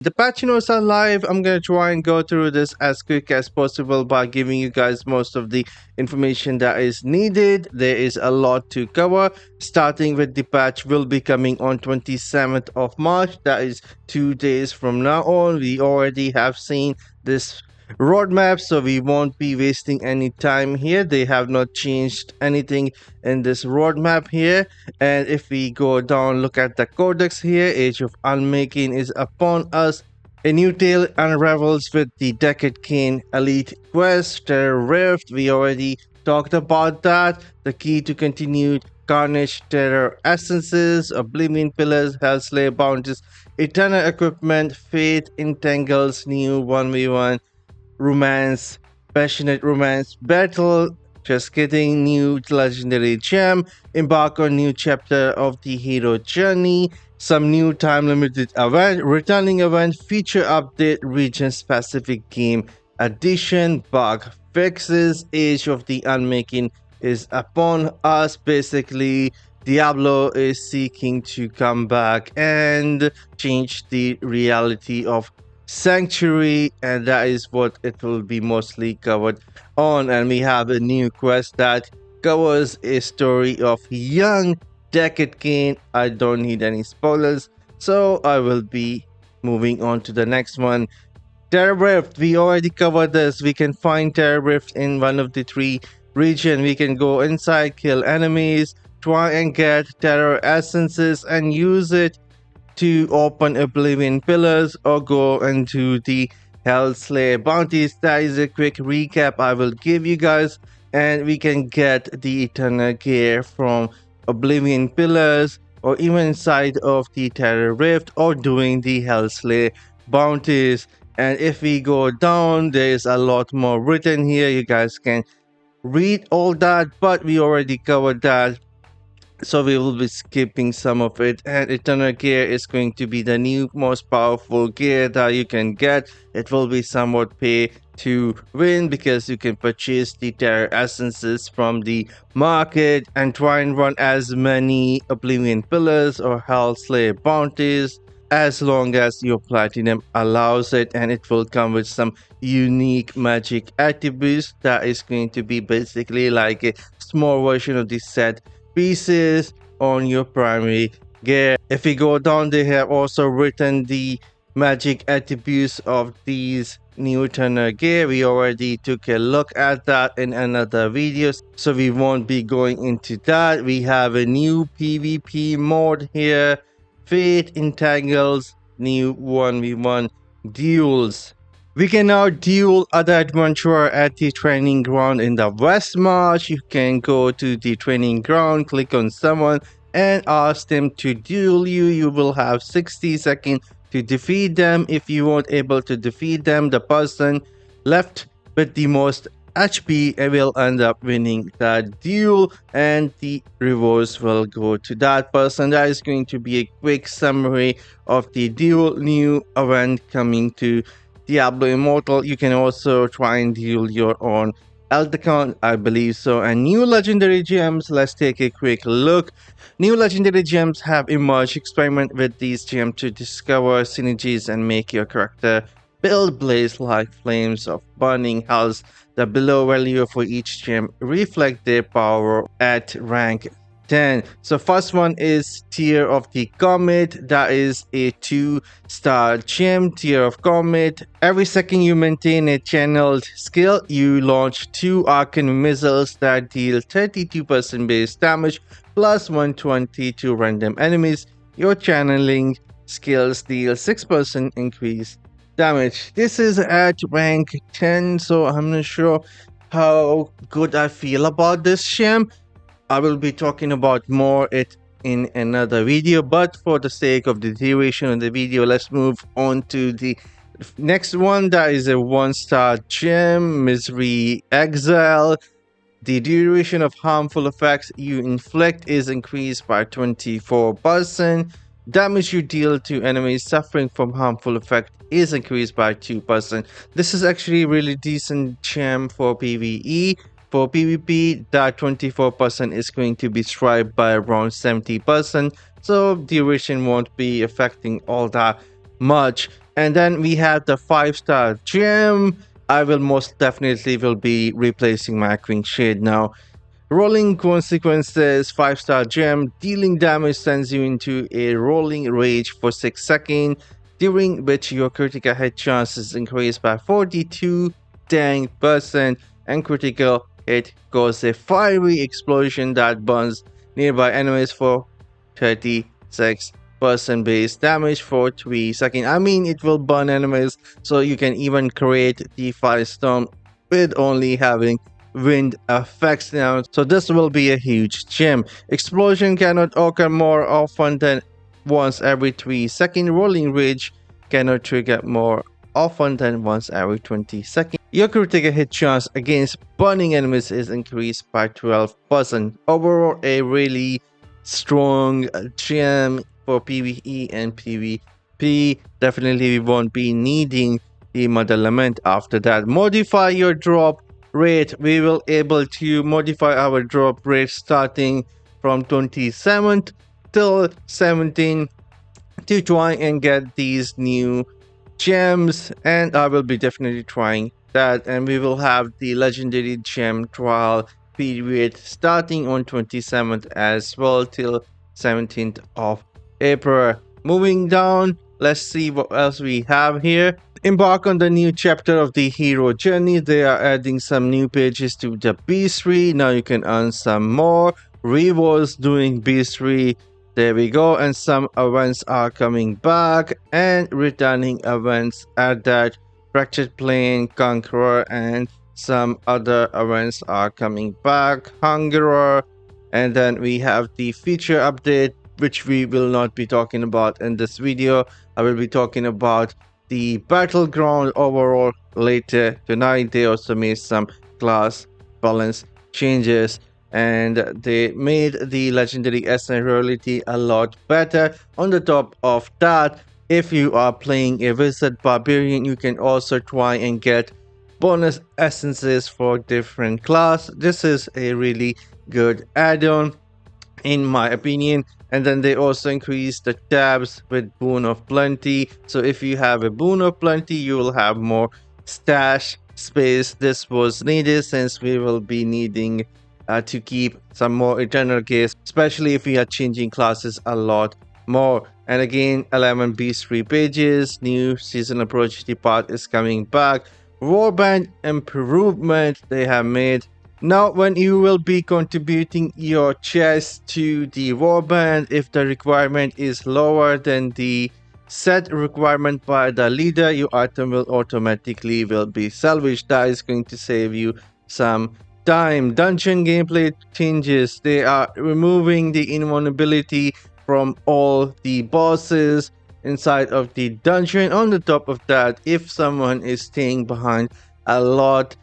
The patch notes are live. I'm going to try and go through this as quick as possible by giving you guys most of the information that is needed. There is a lot to cover. Starting with the patch will be coming on 27th of March. That is 2 days from now on. We already have seen this roadmap, so we won't be wasting any time here. They have not changed anything in this roadmap here. And if we go down, look at the Codex here, Age of Unmaking is upon us. A new tale unravels with the Decade King Elite Quest, Terror Rift. We already talked about that. The key to continued Carnage, Terror Essences, Oblivion Pillars, Hellslayer Bounties, Eternal Equipment, Fate Entangles, New 1v1 romance, passionate romance battle. Just getting new legendary gem, embark on new chapter of the hero journey, some new time limited event, returning event, feature update, region specific game addition, bug fixes, Age of the Unmaking is upon us. Basically, Diablo is seeking to come back and change the reality of Sanctuary, and that is what it will be mostly covered on. And we have a new quest that covers a story of young Decade King. I don't need any spoilers, so I will be moving on to the next one. Terror Rift, we already covered this. We can find Terror Rift in one of the three regions. We can go inside, kill enemies, try and get terror essences and use it to open Oblivion Pillars or go into the Hellslayer bounties. That is a quick recap I will give you guys, and we can get the Eternal Gear from Oblivion Pillars or even inside of the Terror Rift or doing the Hellslayer bounties. And if we go down, there is a lot more written here. You guys can read all that, but we already covered that, so we will be skipping some of it. And Eternal Gear is going to be the new most powerful gear that you can get. It will be somewhat pay to win because you can purchase the terror essences from the market and try and run as many Oblivion Pillars or Hellslayer bounties as long as your platinum allows it, and it will come with some unique magic attributes that is going to be basically like a small version of the set pieces on your primary gear. If we go down, they have also written the magic attributes of these new Eternal Gear. We already took a look at that in another video, so we won't be going into that. We have a new PvP mode here, Fate Entangles, new 1v1 duels. We can now duel other adventurer at the training ground in the West March. You can go to the training ground, click on someone and ask them to duel you. You will have 60 seconds to defeat them. If you weren't able to defeat them, the person left with the most HP will end up winning that duel, and the rewards will go to that person. That is going to be a quick summary of the duel new event coming to Diablo Immortal. You can also try and duel your own alt account, I believe so. And new legendary gems, let's take a quick look. New legendary gems have emerged. Experiment with these gems to discover synergies and make your character build blaze like flames of burning hells. The below value for each gem reflect their power at rank 10. So first one is Tear of the Comet. That is a 2-star gem. Tear of Comet. Every second you maintain a channeled skill, you launch 2 arcane missiles that deal 32% base damage plus 120 to random enemies. Your channeling skills deal 6% increase damage. This is at rank 10, so I'm not sure how good I feel about this gem. I will be talking about more it in another video, but for the sake of the duration of the video, let's move on to the next one. That is a 1-star gem, Misery Exile. The duration of harmful effects you inflict is increased by 24%. Damage you deal to enemies suffering from harmful effect is increased by 2%. This is actually really decent gem for PvE. For PvP, that 24% is going to be striped by around 70%, so duration won't be affecting all that much. And then we have the 5-star gem. I will most definitely will be replacing my Queen Shade now. Rolling consequences, 5-star gem, dealing damage sends you into a rolling rage for 6 seconds, during which your critical hit chance is increased by 42 dang percent, and critical hit causes a fiery explosion that burns nearby enemies for 36% base damage for 3 seconds. I mean, it will burn enemies, so you can even create the firestorm with only having wind effects now. So this will be a huge gem. Explosion cannot occur more often than once every 3 seconds. Rolling Ridge cannot trigger more often than once every 20 seconds. Your critical hit chance against burning enemies is increased by 12%. Overall, a really strong gem for PvE and PvP. Definitely we won't be needing the mother lament after that. Modify your drop rate. We will able to modify our drop rate starting from 27th till 17th to try and get these new gems, and I will be definitely trying that. And we will have the legendary gem trial period starting on 27th as well till 17th of April. Moving down, let's see what else we have here. Embark on the new chapter of the hero journey. They are adding some new pages to the B3. Now you can earn some more rewards doing B3. There we go, and some events are coming back, and returning events at that Fractured Plane, Conqueror, and some other events are coming back. Hungerer, and then we have the feature update, which we will not be talking about in this video. I will be talking about the battleground overall later tonight. They also made some class balance changes, and they made the legendary SN reality a lot better. On the top of that, if you are playing a wizard barbarian, you can also try and get bonus essences for different class. This is a really good add-on in my opinion. And then they also increase the tabs with Boon of Plenty. So if you have a Boon of Plenty, you will have more stash space. This was needed since we will be needing to keep some more eternal gears, especially if we are changing classes a lot more. And again, 11 B3 pages, new season approach part is coming back. Warband improvement they have made. Now, when you will be contributing your chest to the warband, if the requirement is lower than the set requirement by the leader, your item will automatically will be salvaged. That is going to save you some time. Dungeon gameplay changes. They are removing the invulnerability from all the bosses inside of the dungeon. On the top of that, if someone is staying behind a lot,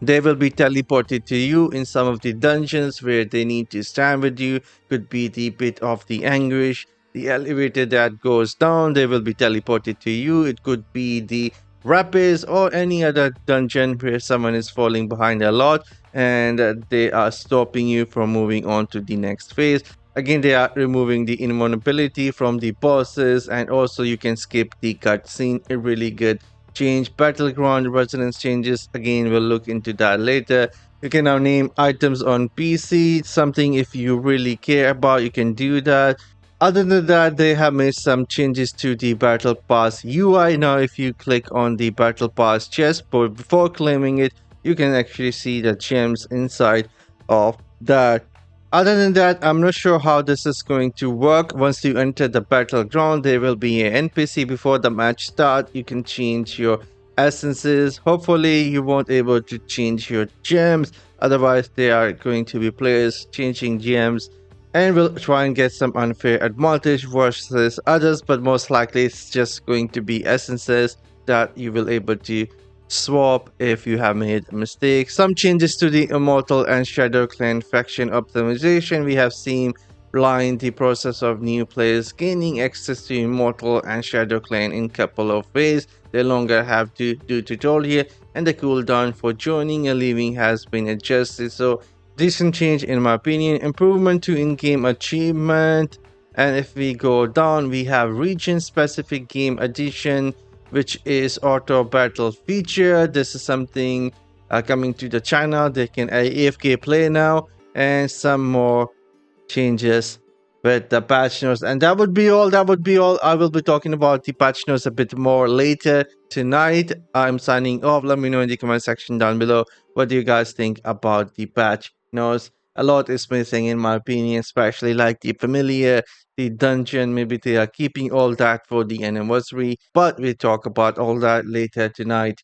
they will be teleported to you in some of the dungeons where they need to stand with you. Could be the pit of the anguish, the elevator that goes down, they will be teleported to you. It could be the rapids or any other dungeon where someone is falling behind a lot, and they are stopping you from moving on to the next phase. Again, they are removing the invulnerability from the bosses, and also you can skip the cutscene. A really good change. Battleground resonance changes, again we'll look into that later. You can now name items on PC, something if you really care about you can do that. Other than that, they have made some changes to the battle pass UI. Now if you click on the battle pass chest, but before claiming it, you can actually see the gems inside of that. Other than that, I'm not sure how this is going to work. Once you enter the battleground, there will be an NPC before the match start. You can change your essences. Hopefully, you won't able to change your gems. Otherwise, there are going to be players changing gems, and will try and get some unfair advantage versus others. But most likely, it's just going to be essences that you will able to swap if you have made a mistake. Some changes to the Immortal and Shadow Clan faction optimization. We have seen blind the process of new players gaining access to Immortal and Shadow Clan in couple of ways. They no longer have to do tutorial, and the cooldown for joining and leaving has been adjusted. So decent change in my opinion. Improvement to in-game achievement. And if we go down, we have region specific game addition. which is auto battle feature. This is something coming to the channel. They can AFK play now, and some more changes with the patch notes. And that would be all. That would be all. I will be talking about the patch notes a bit more later tonight. I'm signing off. Let me know in the comment section down below what do you guys think about the patch notes. A lot is missing in my opinion, especially like the familiar, the dungeon. Maybe they are keeping all that for the anniversary, but we'll talk about all that later tonight.